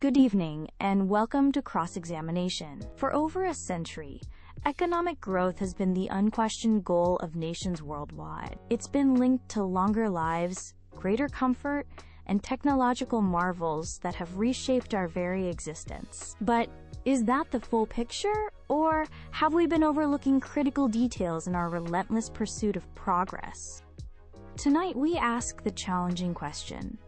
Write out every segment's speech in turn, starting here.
Good evening, and welcome to Cross-Examination. For over a century, economic growth has been the unquestioned goal of nations worldwide. It's been linked to longer lives, greater comfort, and technological marvels that have reshaped our very existence. But is that the full picture, or have we been overlooking critical details in our relentless pursuit of progress? Tonight, we ask the challenging question: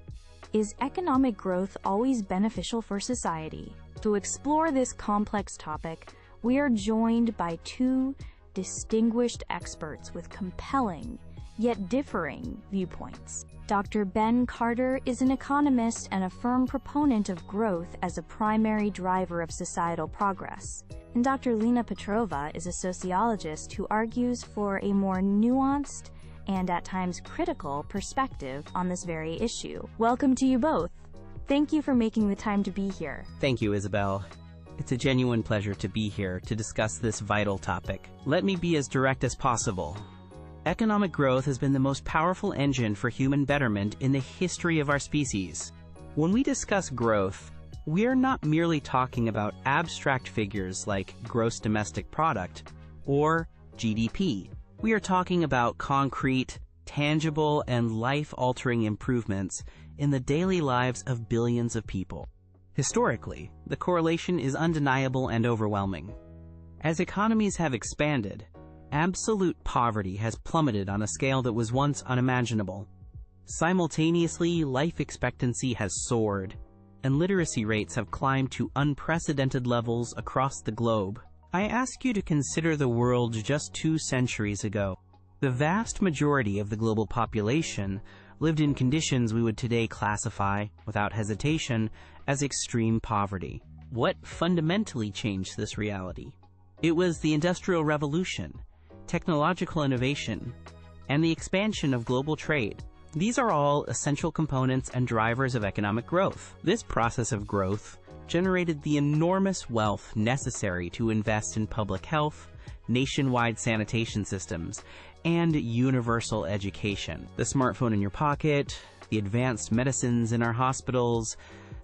is economic growth always beneficial for society? To explore this complex topic, we are joined by two distinguished experts with compelling, yet differing, viewpoints. Dr. Ben Carter is an economist and a firm proponent of growth as a primary driver of societal progress. And Dr. Lena Petrova is a sociologist who argues for a more nuanced and at times critical perspective on this very issue. Welcome to you both. Thank you for making the time to be here. Thank you, Isabel. It's a genuine pleasure to be here to discuss this vital topic. Let me be as direct as possible. Economic growth has been the most powerful engine for human betterment in the history of our species. When we discuss growth, we are not merely talking about abstract figures like gross domestic product or GDP. We are talking about concrete, tangible, and life-altering improvements in the daily lives of billions of people. Historically, the correlation is undeniable and overwhelming. As economies have expanded, absolute poverty has plummeted on a scale that was once unimaginable. Simultaneously, life expectancy has soared, and literacy rates have climbed to unprecedented levels across the globe. I ask you to consider the world just 2 centuries ago. The vast majority of the global population lived in conditions we would today classify, without hesitation, as extreme poverty. What fundamentally changed this reality? It was the Industrial Revolution, technological innovation, and the expansion of global trade. These are all essential components and drivers of economic growth. This process of growth generated the enormous wealth necessary to invest in public health, nationwide sanitation systems, and universal education. The smartphone in your pocket, the advanced medicines in our hospitals,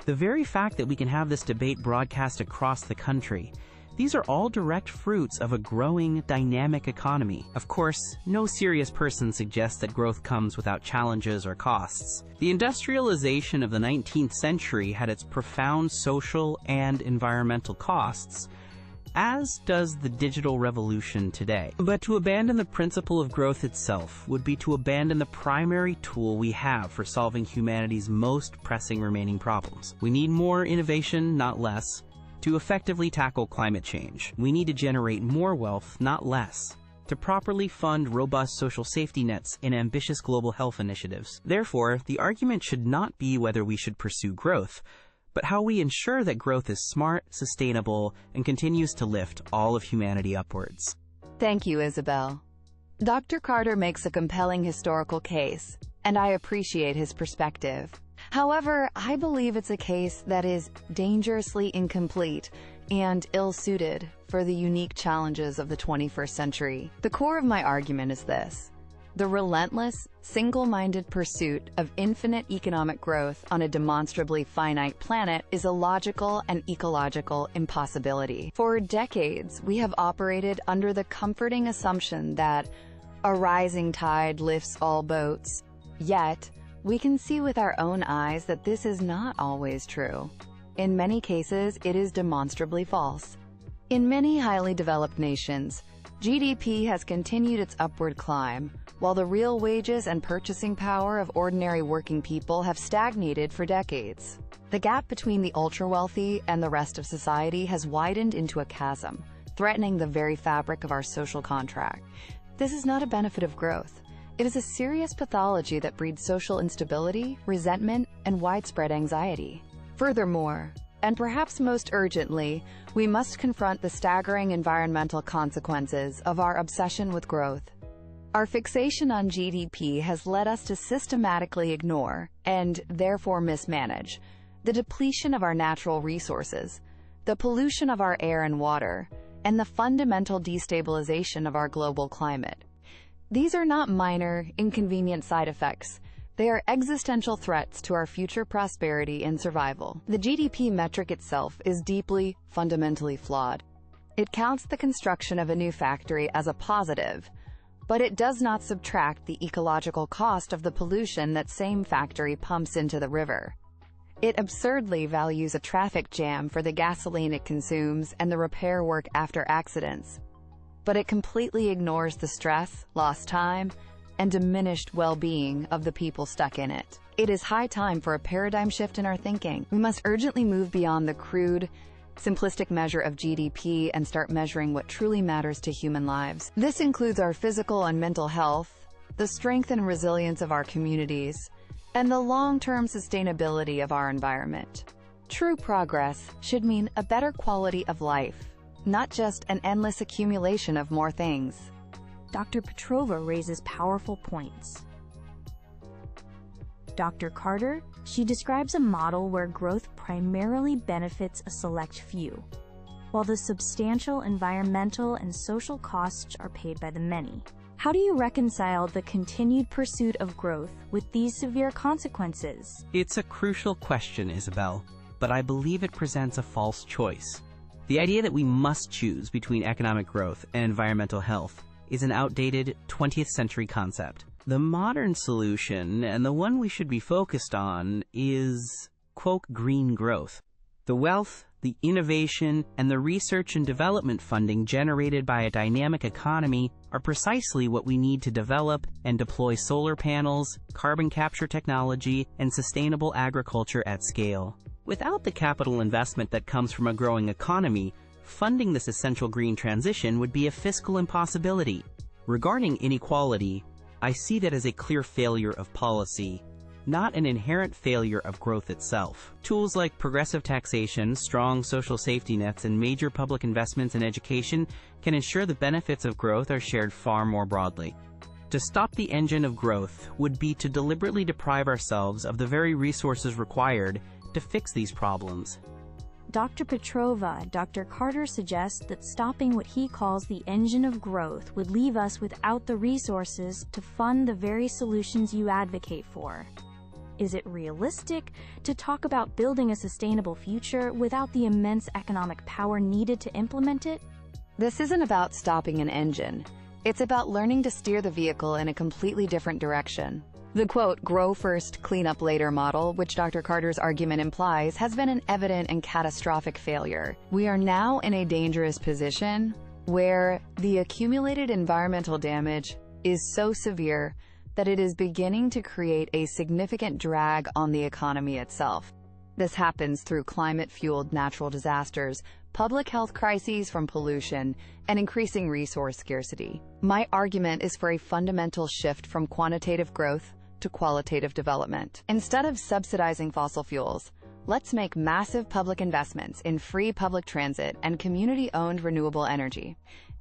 the very fact that we can have this debate broadcast across the country, these are all direct fruits of a growing, dynamic economy. Of course, no serious person suggests that growth comes without challenges or costs. The industrialization of the 19th century had its profound social and environmental costs, as does the digital revolution today. But to abandon the principle of growth itself would be to abandon the primary tool we have for solving humanity's most pressing remaining problems. We need more innovation, not less, to effectively tackle climate change. We need to generate more wealth, not less, to properly fund robust social safety nets and ambitious global health initiatives. Therefore, the argument should not be whether we should pursue growth, but how we ensure that growth is smart, sustainable, and continues to lift all of humanity upwards. Thank you, Isabel. Dr. Carter makes a compelling historical case, and I appreciate his perspective. However, I believe it's a case that is dangerously incomplete and ill-suited for the unique challenges of the 21st century. The core of my argument is this: the relentless, single-minded pursuit of infinite economic growth on a demonstrably finite planet is a logical and ecological impossibility. For decades, we have operated under the comforting assumption that a rising tide lifts all boats. Yet, we can see with our own eyes that this is not always true. In many cases, it is demonstrably false. In many highly developed nations, GDP has continued its upward climb, while the real wages and purchasing power of ordinary working people have stagnated for decades. The gap between the ultra-wealthy and the rest of society has widened into a chasm, threatening the very fabric of our social contract. This is not a benefit of growth. It is a serious pathology that breeds social instability, resentment, and widespread anxiety. Furthermore, and perhaps most urgently, we must confront the staggering environmental consequences of our obsession with growth. Our fixation on GDP has led us to systematically ignore, and therefore mismanage, the depletion of our natural resources, the pollution of our air and water, and the fundamental destabilization of our global climate. These are not minor, inconvenient side effects. They are existential threats to our future prosperity and survival. The GDP metric itself is deeply, fundamentally flawed. It counts the construction of a new factory as a positive, but it does not subtract the ecological cost of the pollution that same factory pumps into the river. It absurdly values a traffic jam for the gasoline it consumes and the repair work after accidents, but it completely ignores the stress, lost time, and diminished well-being of the people stuck in it. It is high time for a paradigm shift in our thinking. We must urgently move beyond the crude, simplistic measure of GDP and start measuring what truly matters to human lives. This includes our physical and mental health, the strength and resilience of our communities, and the long-term sustainability of our environment. True progress should mean a better quality of life, not just an endless accumulation of more things. Dr. Petrova raises powerful points. Dr. Carter, she describes a model where growth primarily benefits a select few, while the substantial environmental and social costs are paid by the many. How do you reconcile the continued pursuit of growth with these severe consequences? It's a crucial question, Isabel, but I believe it presents a false choice. The idea that we must choose between economic growth and environmental health is an outdated 20th century concept. The modern solution, and the one we should be focused on, is, quote, green growth. The wealth, the innovation, and the research and development funding generated by a dynamic economy are precisely what we need to develop and deploy solar panels, carbon capture technology, and sustainable agriculture at scale. Without the capital investment that comes from a growing economy, funding this essential green transition would be a fiscal impossibility. Regarding inequality, I see that as a clear failure of policy, not an inherent failure of growth itself. Tools like progressive taxation, strong social safety nets, and major public investments in education can ensure the benefits of growth are shared far more broadly. To stop the engine of growth would be to deliberately deprive ourselves of the very resources required to fix these problems. Dr. Petrova, Dr. Carter suggests that stopping what he calls the engine of growth would leave us without the resources to fund the very solutions you advocate for. Is it realistic to talk about building a sustainable future without the immense economic power needed to implement it? This isn't about stopping an engine. It's about learning to steer the vehicle in a completely different direction. The quote, grow first, clean up later model, which Dr. Carter's argument implies, has been an evident and catastrophic failure. We are now in a dangerous position where the accumulated environmental damage is so severe that it is beginning to create a significant drag on the economy itself. This happens through climate-fueled natural disasters, public health crises from pollution, and increasing resource scarcity. My argument is for a fundamental shift from quantitative growth to qualitative development. Instead of subsidizing fossil fuels, let's make massive public investments in free public transit and community-owned renewable energy.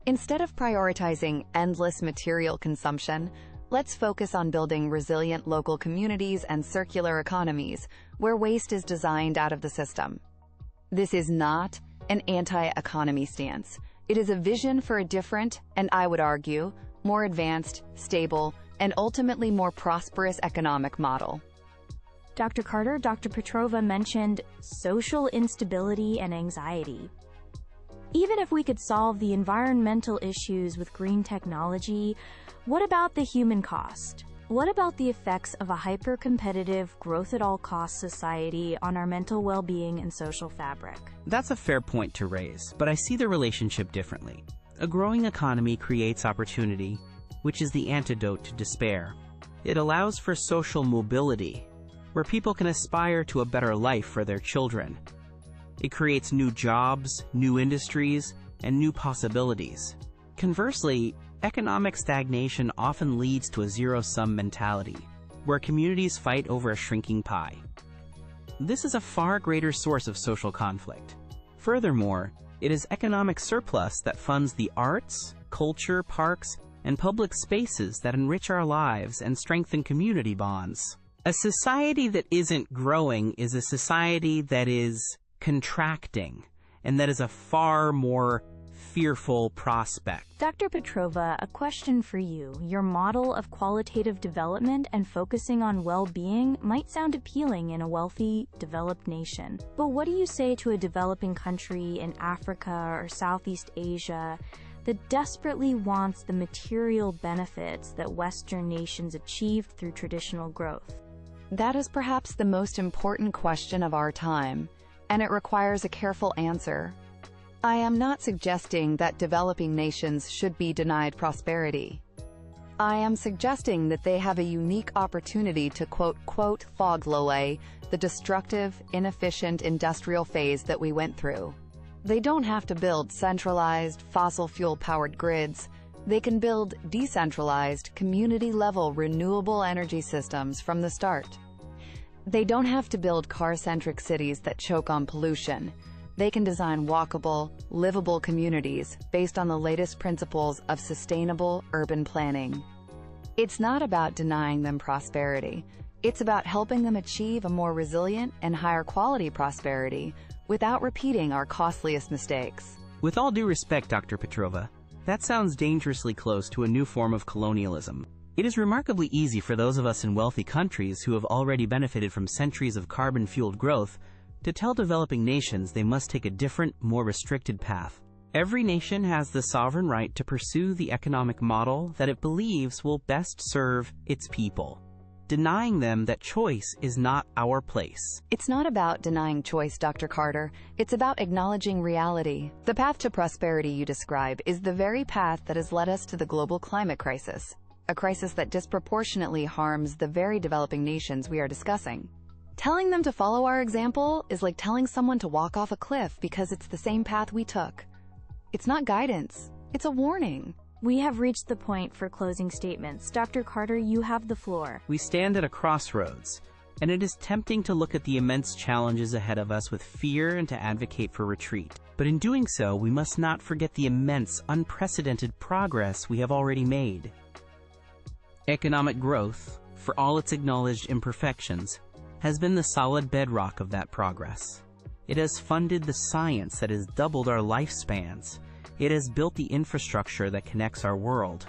Instead of prioritizing endless material consumption, let's focus on building resilient local communities and circular economies where waste is designed out of the system. This is not an anti-economy stance. It is a vision for a different, and I would argue, more advanced, stable, and ultimately more prosperous economic model. Dr. Carter, Dr. Petrova mentioned social instability and anxiety. Even if we could solve the environmental issues with green technology, what about the human cost? What about the effects of a hyper-competitive, growth-at-all-costs society on our mental well-being and social fabric? That's a fair point to raise, but I see the relationship differently. A growing economy creates opportunity, which is the antidote to despair. It allows for social mobility, where people can aspire to a better life for their children. It creates new jobs, new industries, and new possibilities. Conversely, economic stagnation often leads to a zero-sum mentality, where communities fight over a shrinking pie. This is a far greater source of social conflict. Furthermore, it is economic surplus that funds the arts, culture, parks, and public spaces that enrich our lives and strengthen community bonds. A society that isn't growing is a society that is contracting, and that is a far more fearful prospect. Dr. Petrova, a question for you. Your model of qualitative development and focusing on well-being might sound appealing in a wealthy, developed nation. But what do you say to a developing country in Africa or Southeast Asia that desperately wants the material benefits that Western nations achieved through traditional growth? That is perhaps the most important question of our time, and it requires a careful answer. I am not suggesting that developing nations should be denied prosperity. I am suggesting that they have a unique opportunity to quote, fog away the destructive, inefficient industrial phase that we went through. They don't have to build centralized, fossil fuel-powered grids. They can build decentralized, community-level renewable energy systems from the start. They don't have to build car-centric cities that choke on pollution. They can design walkable, livable communities based on the latest principles of sustainable urban planning. It's not about denying them prosperity. It's about helping them achieve a more resilient and higher quality prosperity without repeating our costliest mistakes. With all due respect, Dr. Petrova, that sounds dangerously close to a new form of colonialism. It is remarkably easy for those of us in wealthy countries who have already benefited from centuries of carbon-fueled growth to tell developing nations they must take a different, more restricted path. Every nation has the sovereign right to pursue the economic model that it believes will best serve its people. Denying them that choice is not our place. It's not about denying choice, Dr. Carter. It's about acknowledging reality. The path to prosperity you describe is the very path that has led us to the global climate crisis, a crisis that disproportionately harms the very developing nations we are discussing. Telling them to follow our example is like telling someone to walk off a cliff because it's the same path we took. It's not guidance, it's a warning. We have reached the point for closing statements. Dr. Carter, you have the floor. We stand at a crossroads, and it is tempting to look at the immense challenges ahead of us with fear and to advocate for retreat. But in doing so, we must not forget the immense, unprecedented progress we have already made. Economic growth, for all its acknowledged imperfections, has been the solid bedrock of that progress. It has funded the science that has doubled our lifespans. It has built the infrastructure that connects our world.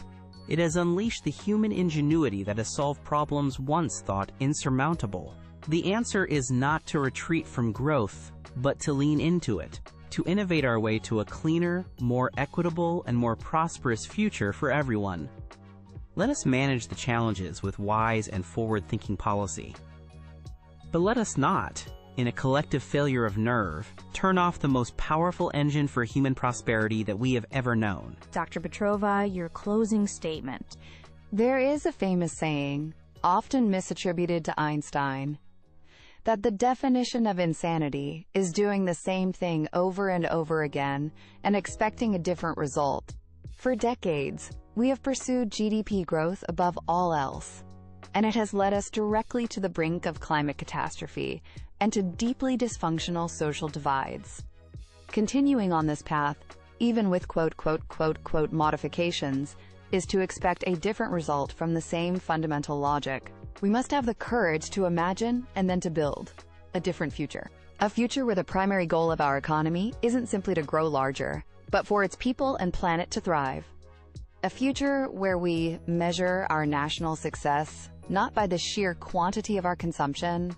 It has unleashed the human ingenuity that has solved problems once thought insurmountable. The answer is not to retreat from growth, but to lean into it, to innovate our way to a cleaner, more equitable, and more prosperous future for everyone. Let us manage the challenges with wise and forward-thinking policy. But let us not, in a collective failure of nerve, turn off the most powerful engine for human prosperity that we have ever known. Dr. Petrova, your closing statement. There is a famous saying, often misattributed to Einstein, that the definition of insanity is doing the same thing over and over again and expecting a different result. For decades, we have pursued GDP growth above all else, and it has led us directly to the brink of climate catastrophe and to deeply dysfunctional social divides. Continuing on this path, even with quote modifications, is to expect a different result from the same fundamental logic. We must have the courage to imagine and then to build a different future. A future where the primary goal of our economy isn't simply to grow larger, but for its people and planet to thrive. A future where we measure our national success not by the sheer quantity of our consumption,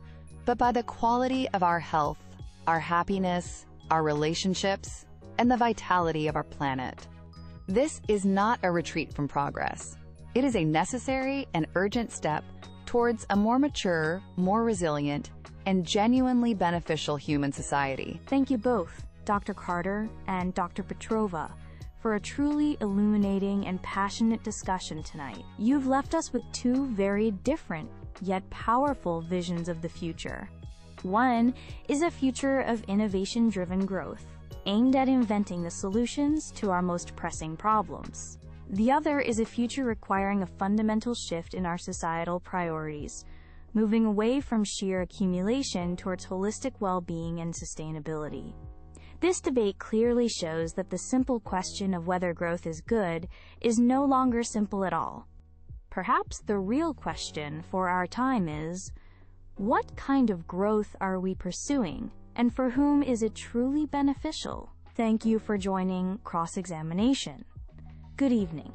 but by the quality of our health, our happiness, our relationships, and the vitality of our planet. This is not a retreat from progress. It is a necessary and urgent step towards a more mature, more resilient, and genuinely beneficial human society. Thank you both, Dr. Carter and Dr. Petrova, for a truly illuminating and passionate discussion tonight. You've left us with two very different, yet powerful visions of the future. One is a future of innovation-driven growth, aimed at inventing the solutions to our most pressing problems. The other is a future requiring a fundamental shift in our societal priorities, moving away from sheer accumulation towards holistic well-being and sustainability. This debate clearly shows that the simple question of whether growth is good is no longer simple at all. Perhaps the real question for our time is, what kind of growth are we pursuing, and for whom is it truly beneficial? Thank you for joining Cross-Examination. Good evening.